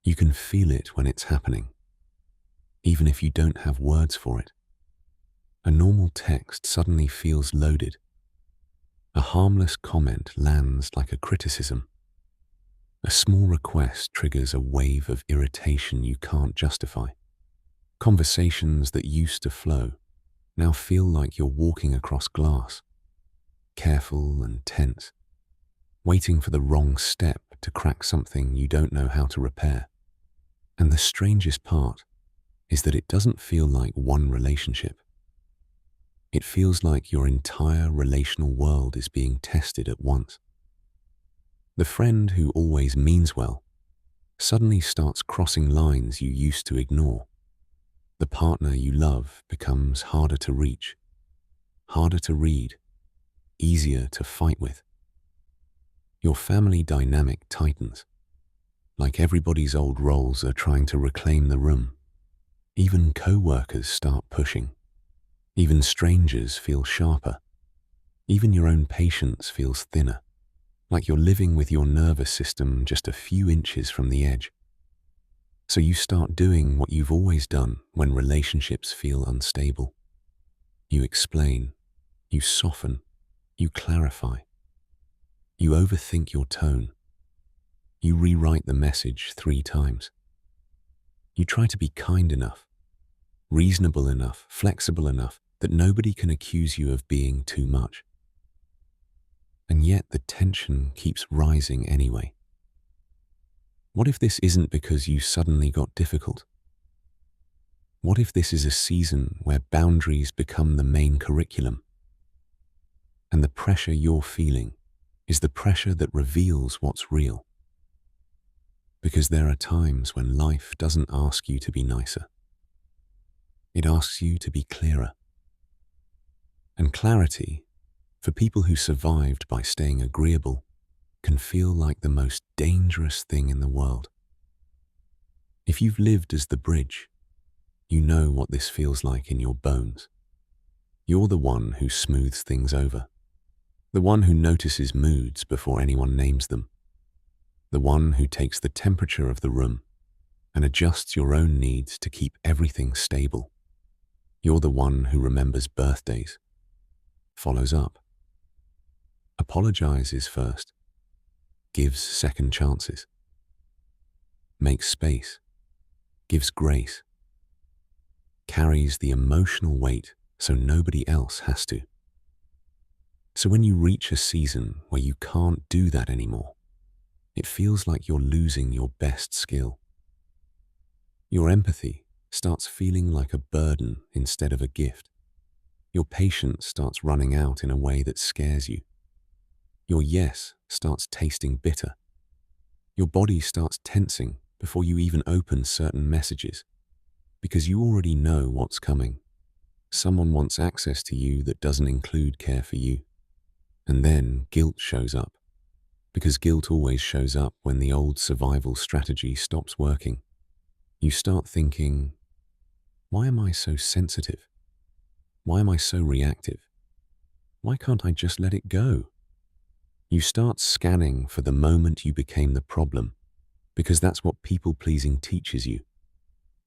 You can feel it when it's happening, even if you don't have words for it. A normal text suddenly feels loaded. A harmless comment lands like a criticism. A small request triggers a wave of irritation you can't justify. Conversations that used to flow now feel like you're walking across glass, careful and tense, waiting for the wrong step to crack something you don't know how to repair. And the strangest part is that it doesn't feel like one relationship. It feels like your entire relational world is being tested at once. The friend who always means well suddenly starts crossing lines you used to ignore. The partner you love becomes harder to reach, harder to read, easier to fight with. Your family dynamic tightens, like everybody's old roles are trying to reclaim the room. Even co-workers start pushing. Even strangers feel sharper. Even your own patience feels thinner, like you're living with your nervous system just a few inches from the edge. So you start doing what you've always done when relationships feel unstable. You explain, you soften, you clarify. You overthink your tone. You rewrite the message 3 times. You try to be kind enough, reasonable enough, flexible enough that nobody can accuse you of being too much. And yet the tension keeps rising anyway. What if this isn't because you suddenly got difficult? What if this is a season where boundaries become the main curriculum? And the pressure you're feeling is the pressure that reveals what's real. Because there are times when life doesn't ask you to be nicer. It asks you to be clearer. And clarity, for people who survived by staying agreeable, can feel like the most dangerous thing in the world. If you've lived as the bridge, you know what this feels like in your bones. You're the one who smooths things over, the one who notices moods before anyone names them, the one who takes the temperature of the room and adjusts your own needs to keep everything stable. You're the one who remembers birthdays, follows up, apologizes first, gives second chances, makes space, gives grace, carries the emotional weight so nobody else has to. So when you reach a season where you can't do that anymore, it feels like you're losing your best skill. Your empathy starts feeling like a burden instead of a gift. Your patience starts running out in a way that scares you. Your yes starts tasting bitter. Your body starts tensing before you even open certain messages, because you already know what's coming. Someone wants access to you that doesn't include care for you. And then guilt shows up, because guilt always shows up when the old survival strategy stops working. You start thinking, why am I so sensitive? Why am I so reactive? Why can't I just let it go? You start scanning for the moment you became the problem, because that's what people-pleasing teaches you.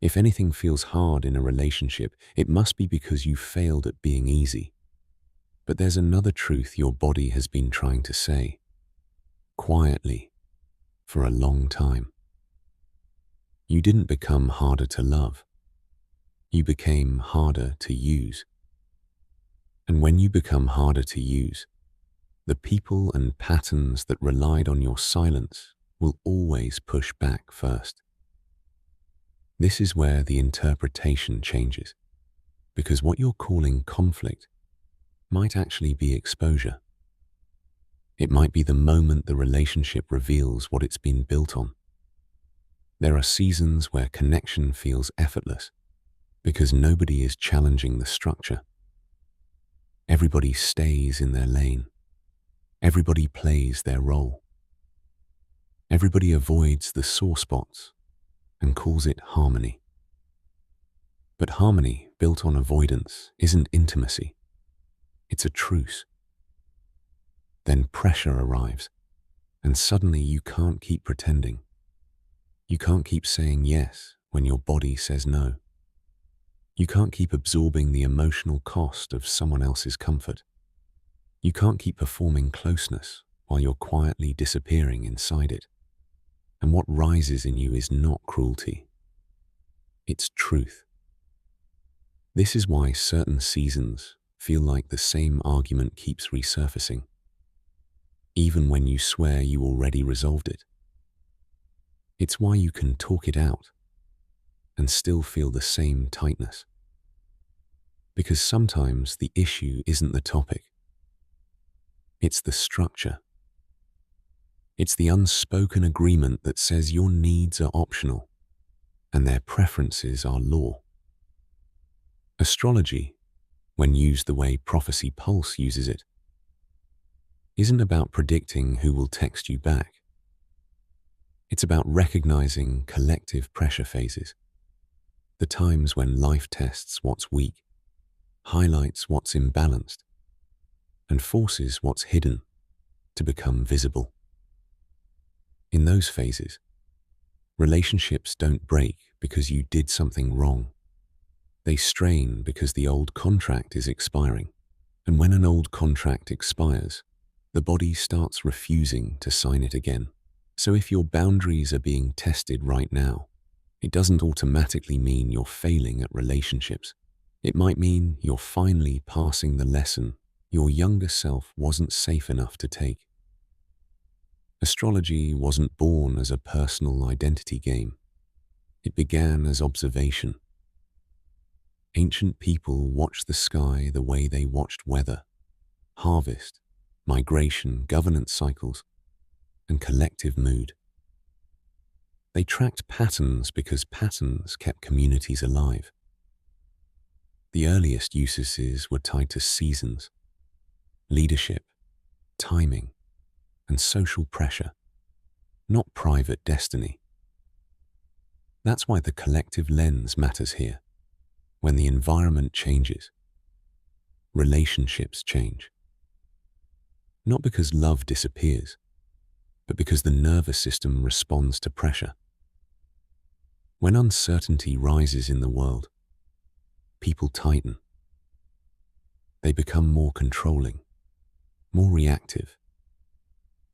If anything feels hard in a relationship, it must be because you failed at being easy. But there's another truth your body has been trying to say, quietly, for a long time. You didn't become harder to love. You became harder to use. And when you become harder to use, the people and patterns that relied on your silence will always push back first. This is where the interpretation changes, because what you're calling conflict might actually be exposure. It might be the moment the relationship reveals what it's been built on. There are seasons where connection feels effortless, because nobody is challenging the structure. Everybody stays in their lane. Everybody plays their role. Everybody avoids the sore spots and calls it harmony. But harmony built on avoidance isn't intimacy. It's a truce. Then pressure arrives, and suddenly you can't keep pretending. You can't keep saying yes when your body says no. You can't keep absorbing the emotional cost of someone else's comfort. You can't keep performing closeness while you're quietly disappearing inside it. And what rises in you is not cruelty. It's truth. This is why certain seasons feel like the same argument keeps resurfacing, even when you swear you already resolved it. It's why you can talk it out and still feel the same tightness. Because sometimes the issue isn't the topic. It's the structure. It's the unspoken agreement that says your needs are optional and their preferences are law. Astrology, when used the way Prophecy Pulse uses it, isn't about predicting who will text you back. It's about recognizing collective pressure phases, the times when life tests what's weak, highlights what's imbalanced, and forces what's hidden to become visible. In those phases, relationships don't break because you did something wrong. They strain because the old contract is expiring. And when an old contract expires, the body starts refusing to sign it again. So if your boundaries are being tested right now, it doesn't automatically mean you're failing at relationships. It might mean you're finally passing the lesson your younger self wasn't safe enough to take. Astrology wasn't born as a personal identity game. It began as observation. Ancient people watched the sky the way they watched weather, harvest, migration, governance cycles, and collective mood. They tracked patterns because patterns kept communities alive. The earliest usages were tied to seasons, leadership, timing, and social pressure, not private destiny. That's why the collective lens matters here. When the environment changes, relationships change. Not because love disappears, but because the nervous system responds to pressure. When uncertainty rises in the world, people tighten. They become more controlling, more reactive,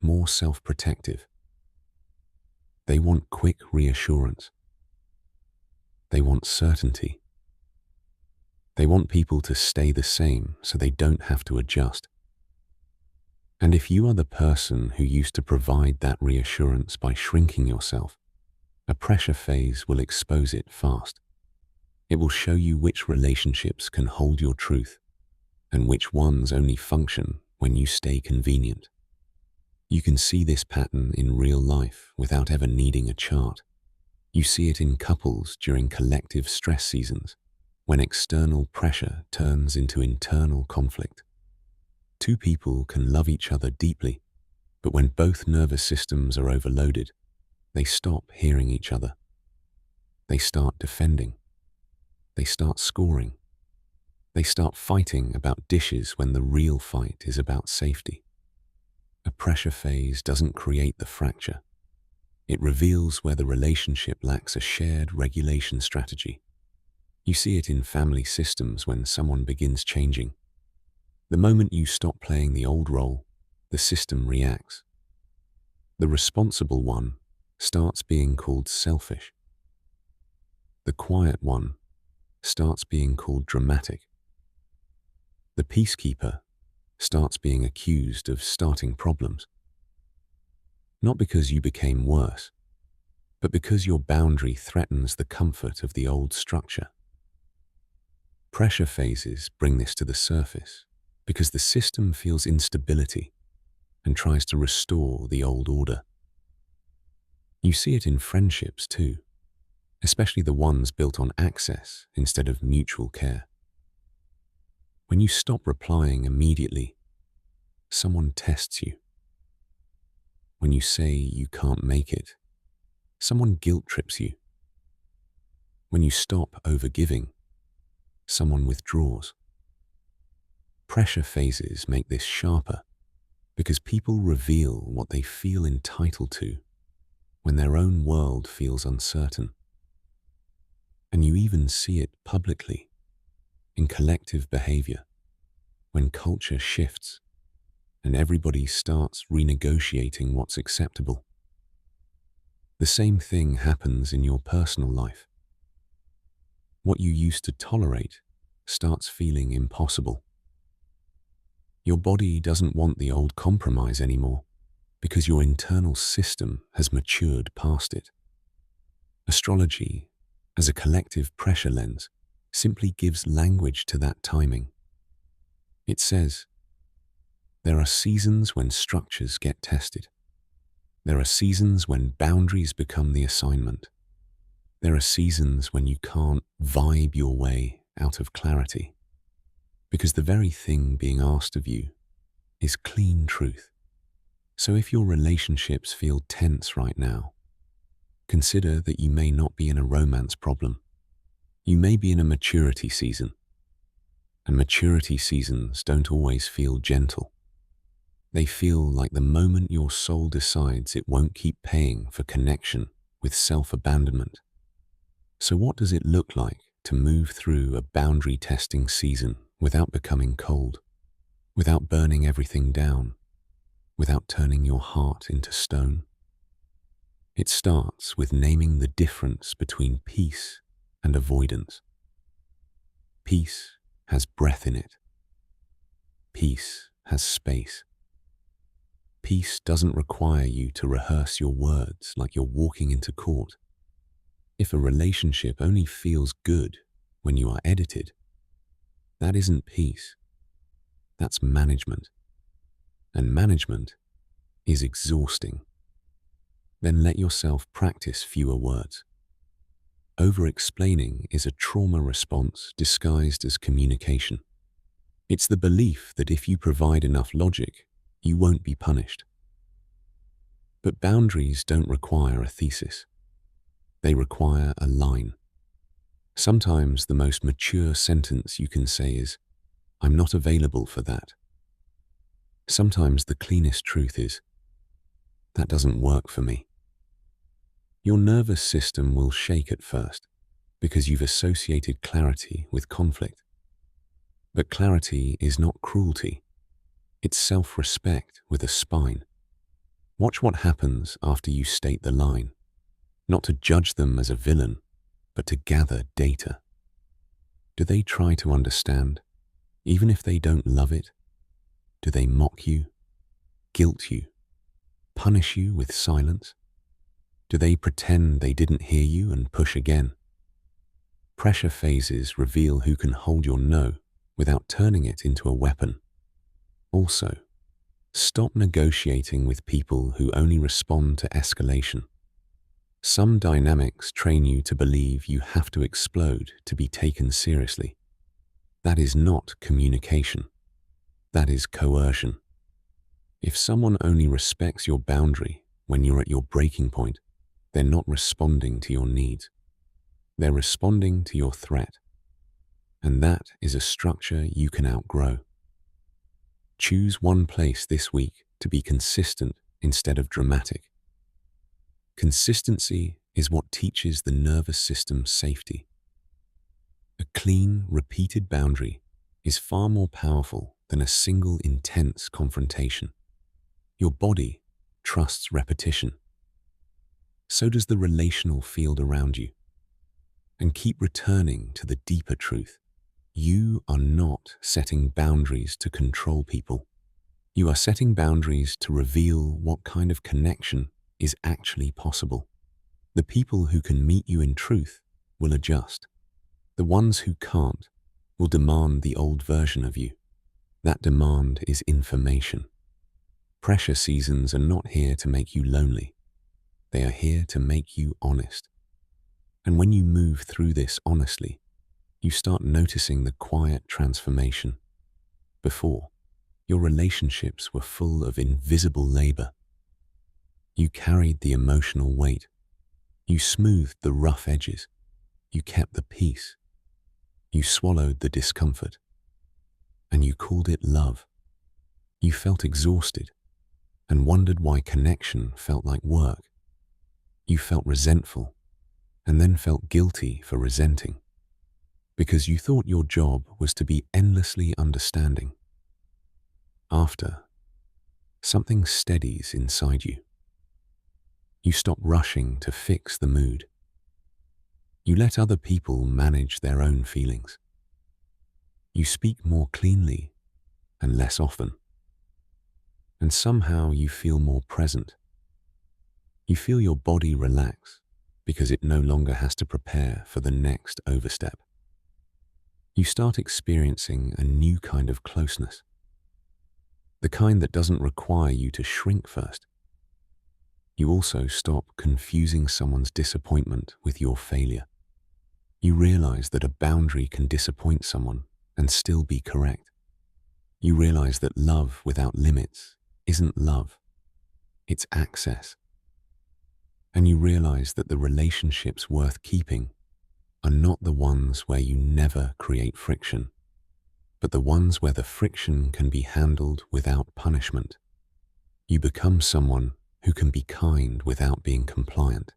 more self-protective. They want quick reassurance. They want certainty. They want people to stay the same so they don't have to adjust. And if you are the person who used to provide that reassurance by shrinking yourself, a pressure phase will expose it fast. It will show you which relationships can hold your truth and which ones only function when you stay convenient. You can see this pattern in real life without ever needing a chart. You see it in couples during collective stress seasons, when external pressure turns into internal conflict. Two people can love each other deeply, but when both nervous systems are overloaded, they stop hearing each other. They start defending. They start scoring. They start fighting about dishes when the real fight is about safety. A pressure phase doesn't create the fracture. It reveals where the relationship lacks a shared regulation strategy. You see it in family systems when someone begins changing. The moment you stop playing the old role, the system reacts. The responsible one starts being called selfish. The quiet one starts being called dramatic. The peacekeeper starts being accused of starting problems. Not because you became worse, but because your boundary threatens the comfort of the old structure. Pressure phases bring this to the surface because the system feels instability and tries to restore the old order. You see it in friendships too, especially the ones built on access instead of mutual care. When you stop replying immediately, someone tests you. When you say you can't make it, someone guilt trips you. When you stop overgiving, someone withdraws. Pressure phases make this sharper because people reveal what they feel entitled to when their own world feels uncertain. And you even see it publicly in collective behavior, when culture shifts and everybody starts renegotiating what's acceptable. The same thing happens in your personal life. What you used to tolerate starts feeling impossible. Your body doesn't want the old compromise anymore because your internal system has matured past it. Astrology, as a collective pressure lens, simply gives language to that timing. It says, there are seasons when structures get tested. There are seasons when boundaries become the assignment. There are seasons when you can't vibe your way out of clarity, because the very thing being asked of you is clean truth. So if your relationships feel tense right now, consider that you may not be in a romance problem. You may be in a maturity season. And maturity seasons don't always feel gentle. They feel like the moment your soul decides it won't keep paying for connection with self-abandonment. So what does it look like to move through a boundary testing season without becoming cold, without burning everything down, without turning your heart into stone? It starts with naming the difference between peace and avoidance. Peace has breath in it. Peace has space. Peace doesn't require you to rehearse your words like you're walking into court. If a relationship only feels good when you are edited, that isn't peace. That's management. And management is exhausting. Then let yourself practice fewer words. Over-explaining is a trauma response disguised as communication. It's the belief that if you provide enough logic, you won't be punished. But boundaries don't require a thesis. They require a line. Sometimes the most mature sentence you can say is, "I'm not available for that." Sometimes the cleanest truth is, "That doesn't work for me." Your nervous system will shake at first because you've associated clarity with conflict. But clarity is not cruelty. It's self-respect with a spine. Watch what happens after you state the line, not to judge them as a villain, but to gather data. Do they try to understand, even if they don't love it? Do they mock you, guilt you, punish you with silence? Do they pretend they didn't hear you and push again? Pressure phases reveal who can hold your no without turning it into a weapon. Also, stop negotiating with people who only respond to escalation. Some dynamics train you to believe you have to explode to be taken seriously. That is not communication. That is coercion. If someone only respects your boundary when you're at your breaking point, they're not responding to your needs. They're responding to your threat. And that is a structure you can outgrow. Choose one place this week to be consistent instead of dramatic. Consistency is what teaches the nervous system safety. A clean, repeated boundary is far more powerful than a single intense confrontation. Your body trusts repetition. So does the relational field around you. And keep returning to the deeper truth. You are not setting boundaries to control people. You are setting boundaries to reveal what kind of connection is actually possible. The people who can meet you in truth will adjust. The ones who can't will demand the old version of you. That demand is information. Pressure seasons are not here to make you lonely. They are here to make you honest. And when you move through this honestly, you start noticing the quiet transformation. Before, your relationships were full of invisible labor. You carried the emotional weight. You smoothed the rough edges. You kept the peace. You swallowed the discomfort. And you called it love. You felt exhausted and wondered why connection felt like work. You felt resentful and then felt guilty for resenting because you thought your job was to be endlessly understanding. After, something steadies inside you. You stop rushing to fix the mood. You let other people manage their own feelings. You speak more cleanly and less often. And somehow you feel more present. You feel your body relax because it no longer has to prepare for the next overstep. You start experiencing a new kind of closeness. The kind that doesn't require you to shrink first. You also stop confusing someone's disappointment with your failure. You realize that a boundary can disappoint someone and still be correct. You realize that love without limits isn't love, it's access. And you realize that the relationships worth keeping are not the ones where you never create friction, but the ones where the friction can be handled without punishment. You become someone who can be kind without being compliant.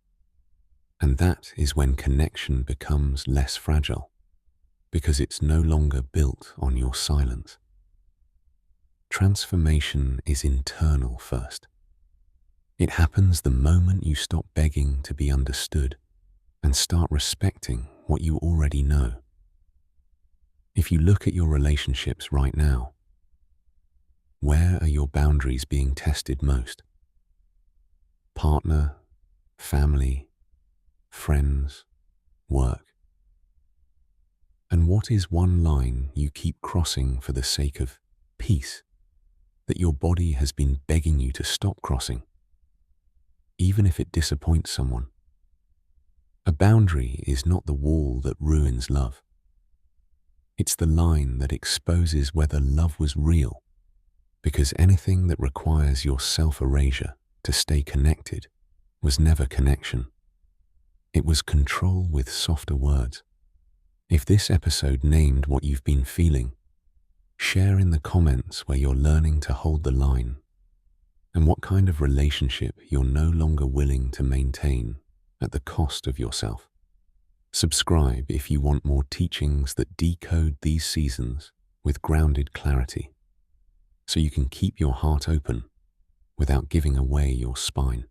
And that is when connection becomes less fragile, because it's no longer built on your silence. Transformation is internal first. It happens the moment you stop begging to be understood and start respecting what you already know. If you look at your relationships right now, where are your boundaries being tested most? Partner, family, friends, work. And what is one line you keep crossing for the sake of peace that your body has been begging you to stop crossing, even if it disappoints someone? A boundary is not the wall that ruins love. It's the line that exposes whether love was real, because anything that requires your self-erasure to stay connected was never connection. It was control with softer words. If this episode named what you've been feeling, share in the comments where you're learning to hold the line and what kind of relationship you're no longer willing to maintain at the cost of yourself. Subscribe if you want more teachings that decode these seasons with grounded clarity, so you can keep your heart open without giving away your spine.